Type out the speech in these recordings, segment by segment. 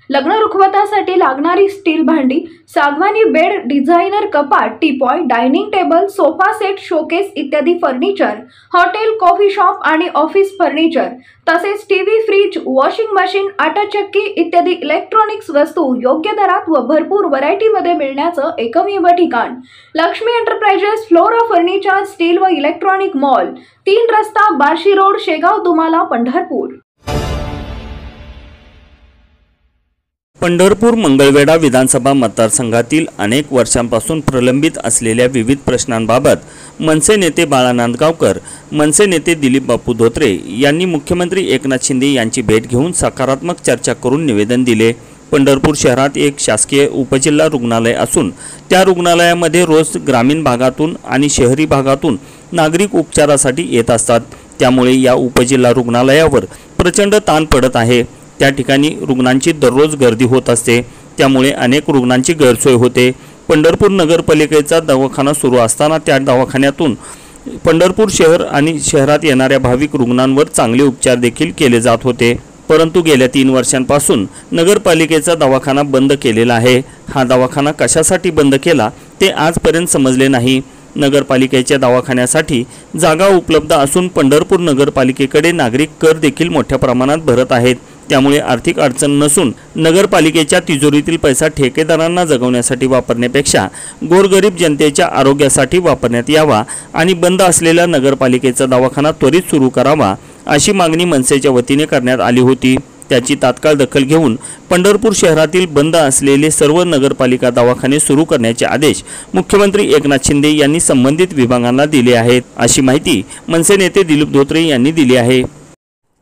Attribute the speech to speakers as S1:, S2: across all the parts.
S1: लग्न रुखवतासाठी लागणारी स्टील भांडी, सागवानी बेड, डिझायनर कपाट, teapoy, dining table, sofa set, showcase इत्यादी फर्निचर, हॉटेल, कॉफी शॉप आणि ऑफिस फर्निचर, तसेच टीव्ही, फ्रीज, वॉशिंग मशीन, आटा चक्की इत्यादी इलेक्ट्रॉनिक्स वस्तू योग्य दरात व भरपूर व्हरायटीमध्ये मिळण्याचं एकमेव ठिकाण Lakshmi enterprises flora furniture steel व इलेक्ट्रॉनिक मॉल, 3 रस्ता, बार्शी रोड, शेगाव दुमाला, पंढरपूर।
S2: पंढरपूर मंगळवेढा विधानसभा मतदारसंघातील अनेक वर्षांपासून प्रलंबित असलेल्या विविध प्रश्नांबाबत मनसे नेते बाळा नांदगावकर, मनसे नेते दिलीप बापू धोत्रे यांनी मुख्यमंत्री एकनाथ शिंदे यांची भेट घेऊन सकारात्मक चर्चा करून निवेदन दिले। पंढरपूर शहरात एक शासकीय उपजिल्हा रुग्णालय असून त्या रुग्णालयामध्ये रोज ग्रामीण भागातून आणि शहरी भागातून नागरिक उपचारासाठी येत असतात। त्यामुळे या उपजिल्हा रुग्णालयावर प्रचंड ताण पडत आहे। त्या ठिकाणी रुग्णांची दररोज गर्दी होत असते, त्यामुळे अनेक रुग्णांची गैरसोय होते। पंढरपूर नगरपालिकेचा दवाखाना सुरू असताना त्या दवाखान्यातून पंढरपूर शहर आणि शहरात येणाऱ्या भाविक रुग्णांवर चांगले उपचार देखील केले जात होते। परंतु गेल्या 3 वर्षांपासून नगरपालिकेचा दवाखाना बंद केलेला आहे। हा दवाखाना कशासाठी बंद केला ते आजपर्यंत समजले नाही। नगरपालिकेच्या दवाखान्यासाठी जागा उपलब्ध असून पंढरपूर नगरपालिकेकडे नागरिक कर देखील मोठ्या प्रमाणात भरत आहेत। त्यामुळे आर्थिक अडचण नसून नगरपालिकेच्या तिजोरीतील पैसा ठेकेदारांना जगवण्यासाठी वापरण्यापेक्षा गोरगरीब जनतेच्या आरोग्यासाठी वापरण्यात यावा आणि बंद असलेला नगरपालिकेचा दवाखाना त्वरित सुरू करावा अशी मागणी मनसेच्या वतीने करण्यात आली होती। त्याची तात्काळ दखल घेऊन पंढरपूर शहरातील बंद असलेले सर्व नगरपालिका दवाखाने सुरू करण्याचे आदेश मुख्यमंत्री एकनाथ शिंदे यांनी संबंधित विभागांना दिले आहेत, अशी माहिती मनसे नेते दिलीप धोत्रे यांनी दिली आहे।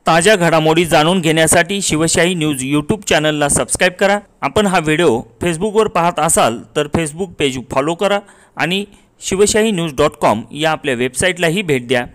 S2: ताज्या घडामोडी जाणून घेण्यासाठी शिवशाही न्यूज यूट्यूब चॅनलला सबस्क्राईब करा। आपण हा व्हिडिओ फेसबुकवर पाहत असाल तर फेसबुक पेज फॉलो करा आणि शिवशाही न्यूज.com या आपल्या वेबसाईटलाही भेट द्या।